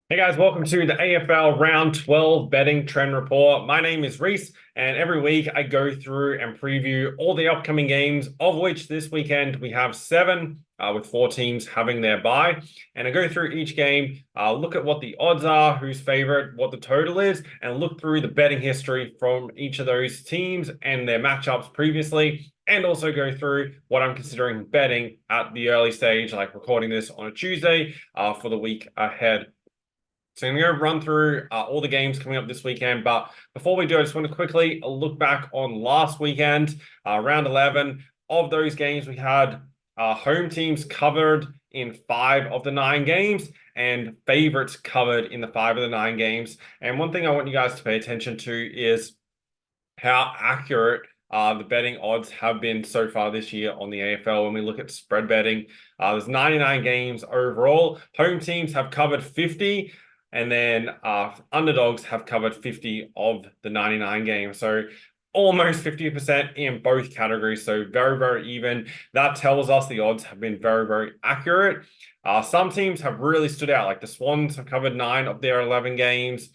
Hey guys, welcome to the AFL Round 12 Betting Trend Report. My name is Reese, and every week I go through and preview all the upcoming games, of which this weekend we have seven, with four teams having their bye. And I go through each game, look at what the odds are, who's favorite, what the total is, and look through the betting history from each of those teams and their matchups previously. And also go through what I'm considering betting at the early stage, like recording this on a Tuesday, for the week ahead. So I'm going to run through all the games coming up this weekend. But before we do, I just want to quickly look back on last weekend, round 11. Of those games, we had home teams covered in 5 of the 9 games and favorites covered in the 5 of the 9 games. And one thing I want you guys to pay attention to is how accurate the betting odds have been so far this year on the AFL. When we look at spread betting, there's 99 games overall. Home teams have covered 50. And then underdogs have covered 50 of the 99 games. So almost 50% in both categories. So very, very even. That tells us the odds have been very, very accurate. Some teams have really stood out, like the Swans have covered 9 of their 11 games.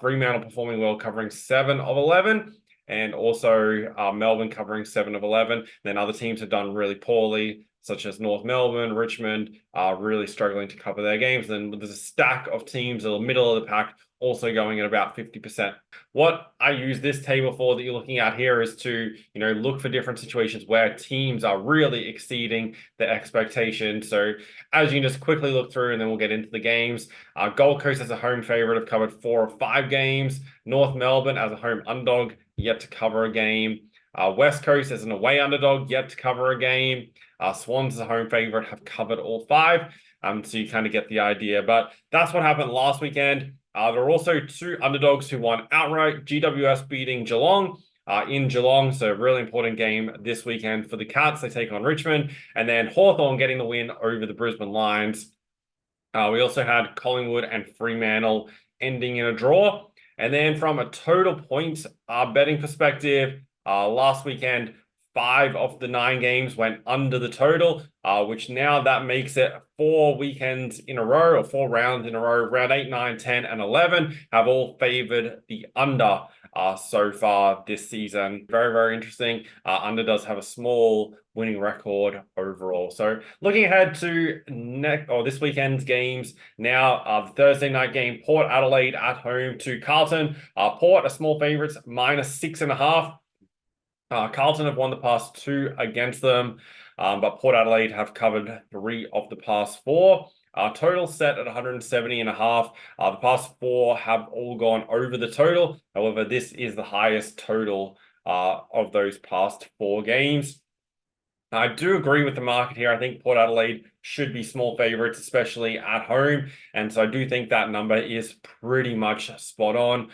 Fremantle performing well, covering 7 of 11. And also Melbourne covering 7 of 11. Then other teams have done really poorly, such as North Melbourne, Richmond, are really struggling to cover their games. Then there's a stack of teams in the middle of the pack also going at about 50%. What I use this table for that you're looking at here is to, look for different situations where teams are really exceeding their expectations. So as you can just quickly look through and then we'll get into the games. Gold Coast as a home favorite have covered 4 of 5 games. North Melbourne as a home underdog, yet to cover a game. West Coast as an away underdog, yet to cover a game. Swans as a home favorite have covered all 5. So you kind of get the idea. But that's what happened last weekend. There are also 2 underdogs who won outright. GWS beating Geelong in Geelong. So really important game this weekend for the Cats. They take on Richmond. And then Hawthorn getting the win over the Brisbane Lions. We also had Collingwood and Fremantle ending in a draw. And then from a total points betting perspective, last weekend, 5 of the 9 games went under the total, which now that makes it 4 weekends in a row, or 4 rounds in a row. Round 8, 9, 10, and 11 have all favored the under so far this season. Very, very interesting. Under does have a small winning record overall. So looking ahead to this weekend's games now, the Thursday night game, Port Adelaide at home to Carlton. Port are small favorites, -6.5. Carlton have won the past 2 against them, but Port Adelaide have covered 3 of the past 4. Total set at 170.5. The past 4 have all gone over the total. However, this is the highest total of those past 4 games. I do agree with the market here. I think Port Adelaide should be small favorites, especially at home. And so I do think that number is pretty much spot on.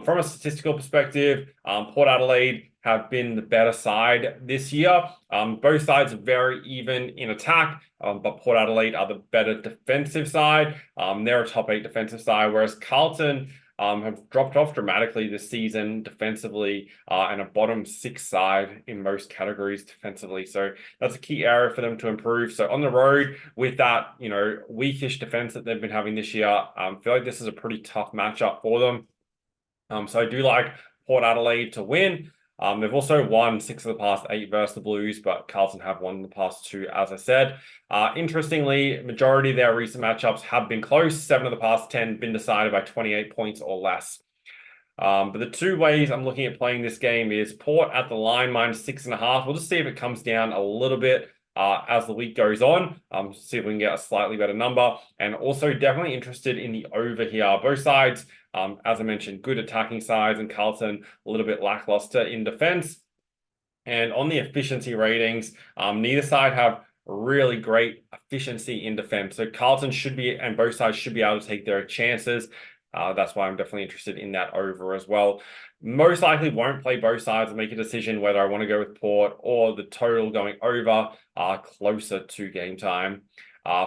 From a statistical perspective, Port Adelaide have been the better side this year. Both sides are very even in attack, but Port Adelaide are the better defensive side. They're a top 8 defensive side, whereas Carlton have dropped off dramatically this season defensively, and a bottom 6 side in most categories defensively. So that's a key area for them to improve. So on the road with that, weakish defense that they've been having this year, I feel like this is a pretty tough matchup for them. So I do like Port Adelaide to win. They've also won 6 of the past 8 versus the Blues, but Carlton have won the past 2, as I said. Interestingly, majority of their recent matchups have been close. 7 of the past 10 been decided by 28 points or less. But the 2 ways I'm looking at playing this game is Port at the line -6.5. We'll just see if it comes down a little bit as the week goes on. See if we can get a slightly better number. And also definitely interested in the over here. Both sides, as I mentioned, good attacking sides, and Carlton a little bit lackluster in defense. And on the efficiency ratings, neither side have really great efficiency in defense. So Carlton should be, and both sides should be able to take their chances. That's why I'm definitely interested in that over as well. Most likely won't play both sides and make a decision whether I want to go with Port or the total going over closer to game time.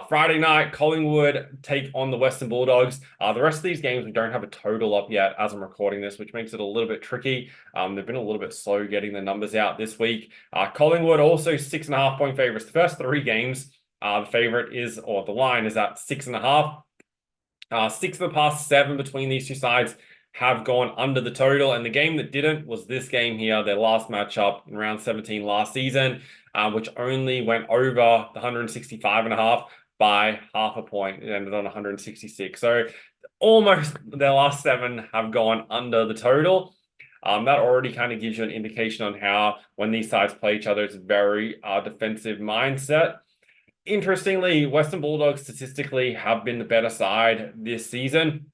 Friday night, Collingwood take on the Western Bulldogs. The rest of these games, we don't have a total up yet as I'm recording this, which makes it a little bit tricky. They've been a little bit slow getting the numbers out this week. Collingwood also 6.5 point favorites. The first 3 games, the favorite is, or the line is at 6.5. Six of the past seven between these two sides have gone under the total, and the game that didn't was this game here, their last matchup in round 17 last season, which only went over the 165.5 by half a point. It ended on 166. So almost their last seven have gone under the total. That already kind of gives you an indication on how, when these sides play each other, it's a very defensive mindset. Interestingly, Western Bulldogs statistically have been the better side this season.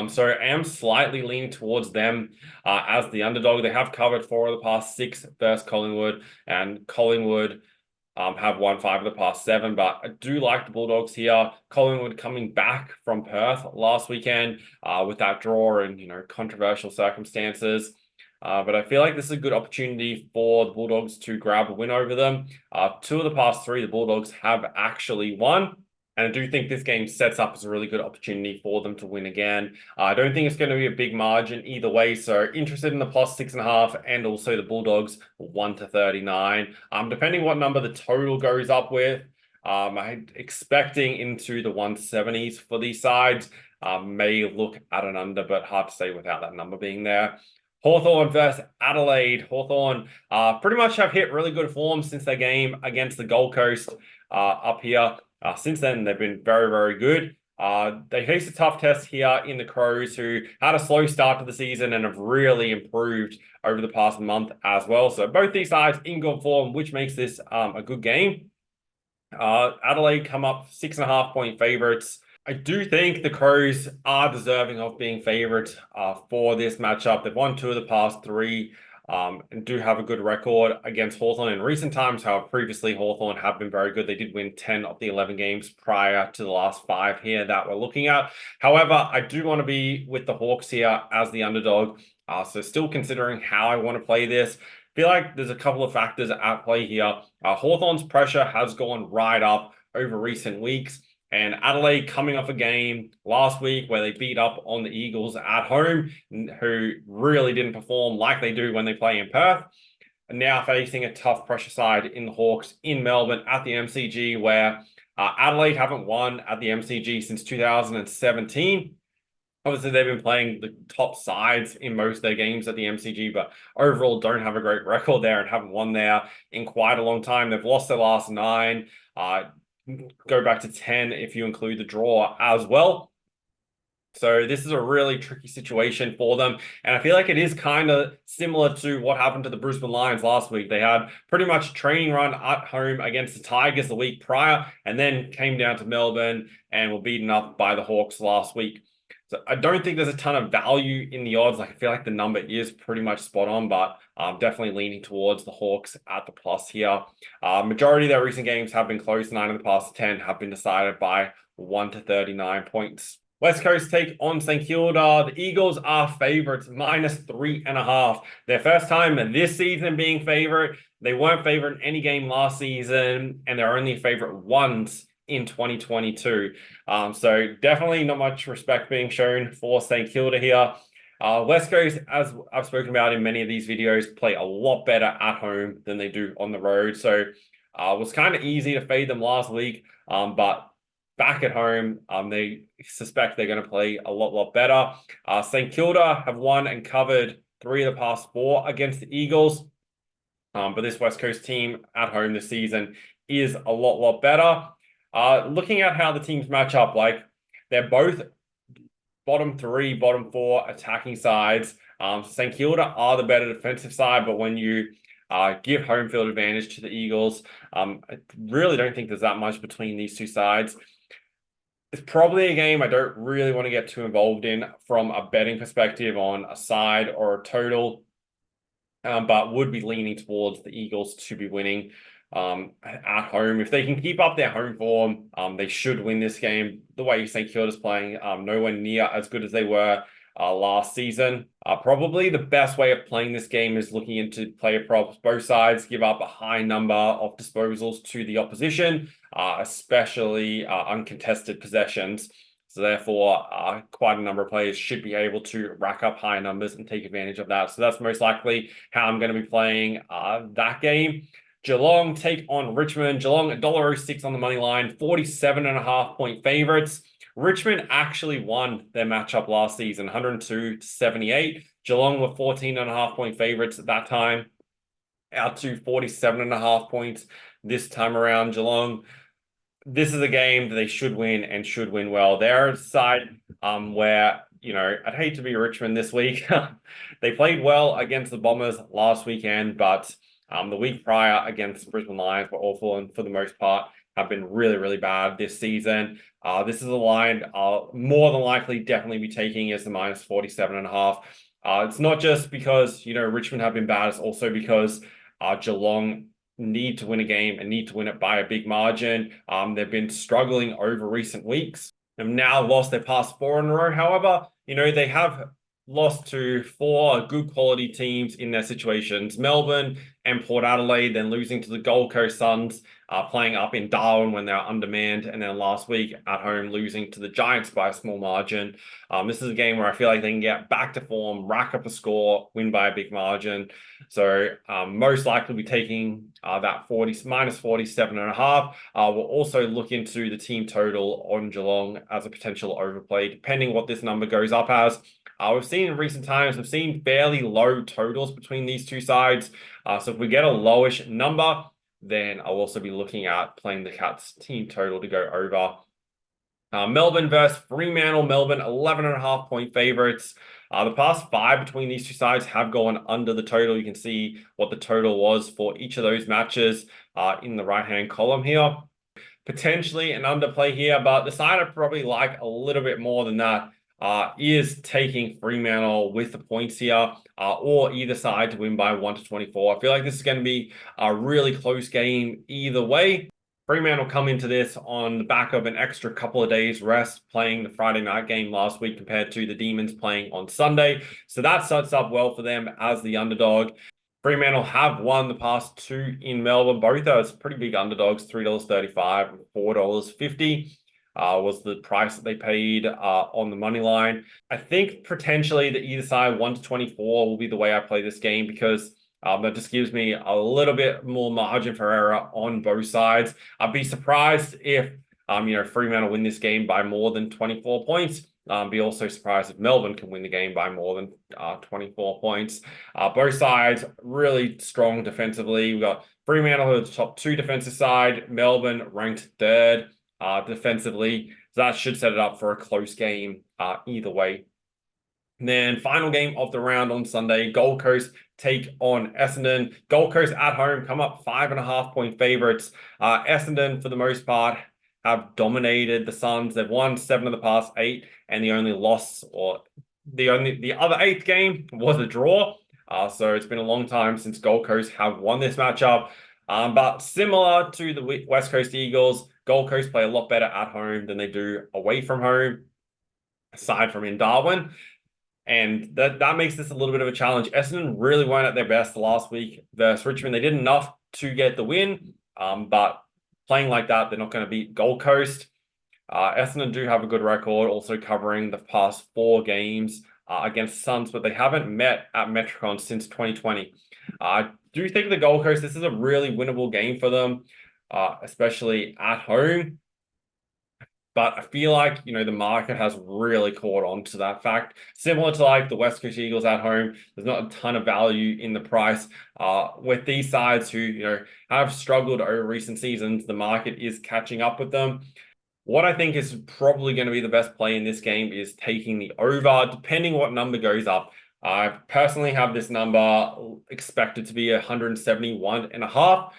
So I am slightly leaning towards them as the underdog. They have covered 4 of the past 6 versus Collingwood, and Collingwood have won 5 of the past 7. But I do like the Bulldogs here. Collingwood coming back from Perth last weekend with that draw and, controversial circumstances. But I feel like this is a good opportunity for the Bulldogs to grab a win over them. 2 of the past 3, the Bulldogs have actually won. And I do think this game sets up as a really good opportunity for them to win again. I don't think it's going to be a big margin either way. So interested in the plus 6.5 and also the Bulldogs 1-39. Depending what number the total goes up with, I'm expecting into the 170s for these sides. May look at an under, but hard to say without that number being there. Hawthorn versus Adelaide. Hawthorn pretty much have hit really good form since their game against the Gold Coast up here. Since then, they've been very, very good. They faced a tough test here in the Crows, who had a slow start to the season and have really improved over the past month as well. So both these sides in good form, which makes this a good game. Adelaide come up 6.5-point favorites. I do think the Crows are deserving of being favorites for this matchup. They've won 2 of the past 3. And do have a good record against Hawthorn in recent times. However, previously Hawthorn have been very good. They did win 10 of the 11 games prior to the last 5 here that we're looking at. However, I do want to be with the Hawks here as the underdog. So still considering how I want to play this. I feel like there's a couple of factors at play here. Hawthorn's pressure has gone right up over recent weeks. And Adelaide coming off a game last week where they beat up on the Eagles at home, who really didn't perform like they do when they play in Perth. And now facing a tough pressure side in the Hawks in Melbourne at the MCG, where Adelaide haven't won at the MCG since 2017. Obviously, they've been playing the top sides in most of their games at the MCG, but overall don't have a great record there and haven't won there in quite a long time. They've lost their last 9. Go back to 10 if you include the draw as well. So this is a really tricky situation for them. And I feel like it is kind of similar to what happened to the Brisbane Lions last week. They had pretty much a training run at home against the Tigers the week prior, and then came down to Melbourne and were beaten up by the Hawks last week. So I don't think there's a ton of value in the odds. Like, I feel like the number is pretty much spot on, but I'm definitely leaning towards the Hawks at the plus here. Majority of their recent games have been close. 9 of the past 10 have been decided by 1-39 points. West Coast take on St Kilda. The Eagles are favorites, -3.5. Their first time this season being favorite. They weren't favorite in any game last season, and they're only favorite once in 2022. So definitely not much respect being shown for St Kilda here. West Coast, as I've spoken about in many of these videos, play a lot better at home than they do on the road. So it was kind of easy to fade them last week, but back at home, they suspect they're going to play a lot better. St Kilda have won and covered 3 of the past 4 against the Eagles. But this West Coast team at home this season is a lot better. Looking at how the teams match up, like, they're both bottom 3, bottom 4 attacking sides. St Kilda are the better defensive side, but when you give home field advantage to the Eagles, I really don't think there's that much between these two sides. It's probably a game I don't really want to get too involved in from a betting perspective on a side or a total, but would be leaning towards the Eagles to be winning at home. If they can keep up their home form, they should win this game. The way St Kilda's playing, nowhere near as good as they were last season. Probably the best way of playing this game is looking into player props. Both sides give up a high number of disposals to the opposition, especially uncontested possessions. So therefore, quite a number of players should be able to rack up high numbers and take advantage of that. So that's most likely how I'm going to be playing that game. Geelong take on Richmond. Geelong $1.06 on the money line, 47.5-point favorites. Richmond actually won their matchup last season, 102-78. Geelong were 14.5-point favorites at that time, out to 47.5 points this time around. Geelong, this is a game that they should win and should win well. They're a side where, I'd hate to be Richmond this week. They played well against the Bombers last weekend, but the week prior against the Brisbane Lions were awful, and for the most part have been really, really bad this season. This is a line I'll more than likely definitely be taking as the minus 47.5. It's not just because, Richmond have been bad, it's also because Geelong need to win a game and need to win it by a big margin. They've been struggling over recent weeks. They've now lost their past 4 in a row. However, they have lost to 4 good quality teams in their situations. Melbourne and Port Adelaide, then losing to the Gold Coast Suns, playing up in Darwin when they're undermanned, and then last week at home losing to the Giants by a small margin. This is a game where I feel like they can get back to form, rack up a score, win by a big margin. So most likely be taking that minus 47.5. We'll also look into the team total on Geelong as a potential overplay, depending what this number goes up as. We've seen in recent times, we've seen fairly low totals between these two sides. So if we get a lowish number, then I'll also be looking at playing the Cats team total to go over. Melbourne versus Fremantle. Melbourne, 11.5-point favorites. The past 5 between these two sides have gone under the total. You can see what the total was for each of those matches in the right-hand column here. Potentially an underplay here, but the side I probably like a little bit more than that is taking Fremantle with the points here, or either side to win by 1-24. I feel like this is going to be a really close game either way. Fremantle come into this on the back of an extra couple of days rest, playing the Friday night game last week compared to the Demons playing on Sunday. So that sets up well for them as the underdog. Fremantle have won the past 2 in Melbourne. Both are pretty big underdogs, $3.35 and $4.50. Was the price that they paid on the money line. I think potentially that either side 1-24 will be the way I play this game, because that just gives me a little bit more margin for error on both sides. I'd be surprised if Fremantle win this game by more than 24 points. Be also surprised if Melbourne can win the game by more than 24 points. Both sides really strong defensively. We've got Fremantle, who are the top 2 defensive side. Melbourne ranked 3rd. Defensively. So that should set it up for a close game either way. And then final game of the round on Sunday, Gold Coast take on Essendon. Gold Coast at home come up 5.5-point favorites. Essendon, for the most part, have dominated the Suns. They've won 7 of the past 8, and the only loss, or the other 8th game was a draw. So it's been a long time since Gold Coast have won this matchup. But similar to the West Coast Eagles, Gold Coast play a lot better at home than they do away from home, aside from in Darwin. And that makes this a little bit of a challenge. Essendon really weren't at their best last week versus Richmond. They did enough to get the win, but playing like that, they're not going to beat Gold Coast. Essendon do have a good record, also covering the past 4 games against Suns, but they haven't met at Metricon since 2020. I do think the Gold Coast, this is a really winnable game for them, especially at home. But I feel like, the market has really caught on to that fact. Similar to like the West Coast Eagles at home, there's not a ton of value in the price. With these sides who, have struggled over recent seasons, the market is catching up with them. What I think is probably going to be the best play in this game is taking the over, depending what number goes up. I personally have this number expected to be 171.5.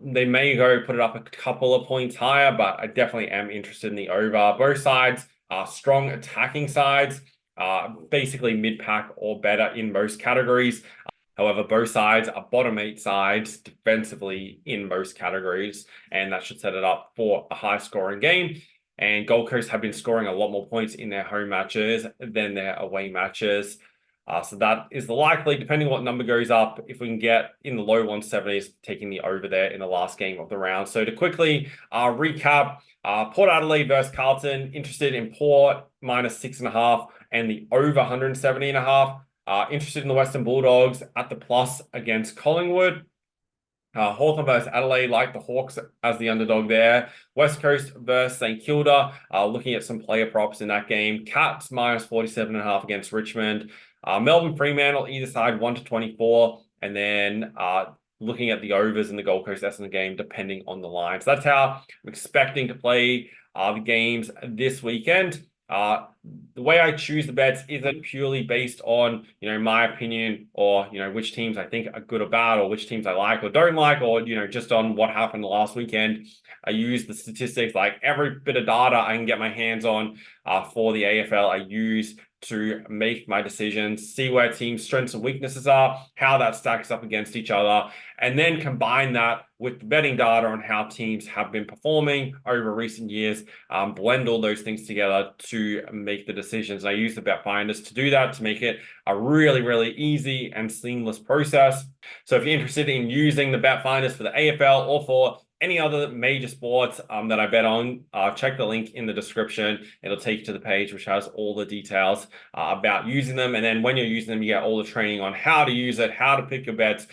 They may go put it up a couple of points higher, but I definitely am interested in the over. Both sides are strong attacking sides, basically mid-pack or better in most categories. However, both sides are bottom 8 sides defensively in most categories, and that should set it up for a high-scoring game. And Gold Coast have been scoring a lot more points in their home matches than their away matches. So that is the likely, depending what number goes up, if we can get in the low 170s, taking the over there in the last game of the round. So to quickly recap, Port Adelaide versus Carlton, interested in Port minus 6.5 and the over 170.5. Interested in the Western Bulldogs at the plus against Collingwood. Hawthorn versus Adelaide, like the Hawks as the underdog there. West Coast versus St Kilda, looking at some player props in that game. Cats minus 47.5 against Richmond. Melbourne Fremantle, either side 1 to 24. And then looking at the overs in the Gold Coast Essendon game, depending on the line. So that's how I'm expecting to play the games this weekend. The way I choose the bets isn't purely based on, my opinion or, which teams I think are good or bad or which teams I like or don't like or, just on what happened last weekend. I use the statistics, like every bit of data I can get my hands on for the AFL. I use to make my decisions, see where teams' strengths and weaknesses are, how that stacks up against each other, and then combine that with the betting data on how teams have been performing over recent years, blend all those things together to make the decisions. And I use the Bet Finders to do that, to make it a really, really easy and seamless process. So if you're interested in using the Bet Finders for the AFL or for any other major sports that I bet on, check the link in the description. It'll take you to the page which has all the details about using them. And then when you're using them, you get all the training on how to use it, how to pick your bets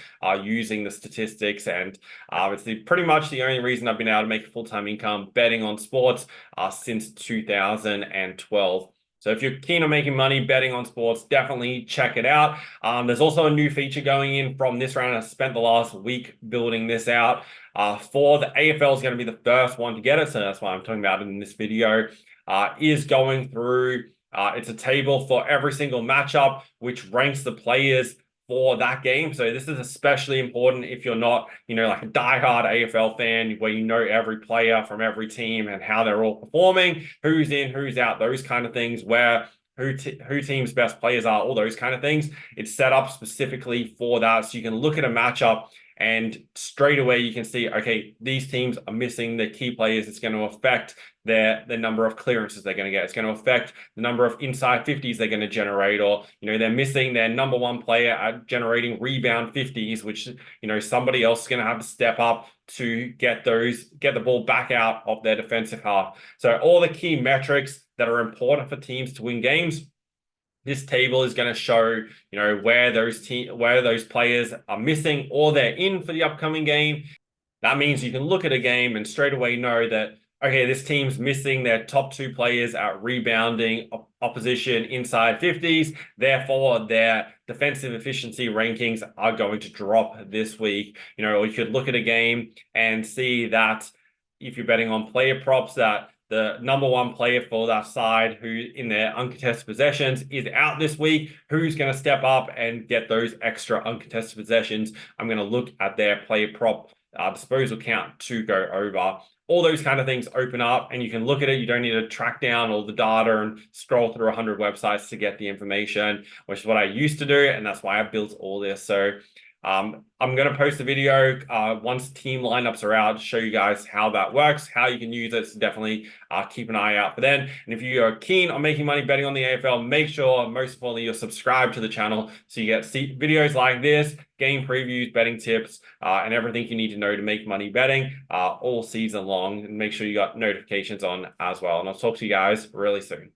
using the statistics. And it's pretty much the only reason I've been able to make a full-time income betting on sports since 2012. So if you're keen on making money betting on sports, definitely check it out. There's also a new feature going in from this round. I spent the last week building this out. For the AFL is going to be the first one to get it, so that's why I'm talking about it in this video. Is going through, it's a table for every single matchup, which ranks the players for that game. So this is especially important if you're not, like a diehard AFL fan where you know every player from every team and how they're all performing, who's in, who's out, those kind of things, where who team's best players are, all those kind of things. It's set up specifically for that. So you can look at a matchup and straight away you can see, okay, these teams are missing their key players. It's going to affect the number of clearances they're going to get. It's going to affect the number of inside 50s they're going to generate, or, they're missing their number one player at generating rebound 50s, which, somebody else is going to have to step up to get the ball back out of their defensive half. So all the key metrics that are important for teams to win games, this table is going to show, where those players are missing or they're in for the upcoming game. That means you can look at a game and straight away know that, okay, this team's missing their top two players at rebounding opposition inside 50s. Therefore, their defensive efficiency rankings are going to drop this week. Or you could look at a game and see that if you're betting on player props, that the number one player for that side who in their uncontested possessions is out this week, who's going to step up and get those extra uncontested possessions. I'm going to look at their player prop disposal count to go over. All those kind of things open up and you can look at it. You don't need to track down all the data and scroll through 100 websites to get the information, which is what I used to do. And that's why I built all this. So I'm going to post a video once team lineups are out to show you guys how that works, how you can use it. So definitely keep an eye out for then. And if you are keen on making money betting on the AFL, make sure, most importantly, you're subscribed to the channel so you get videos like this, game previews, betting tips, and everything you need to know to make money betting all season long. And make sure you got notifications on as well. And I'll talk to you guys really soon.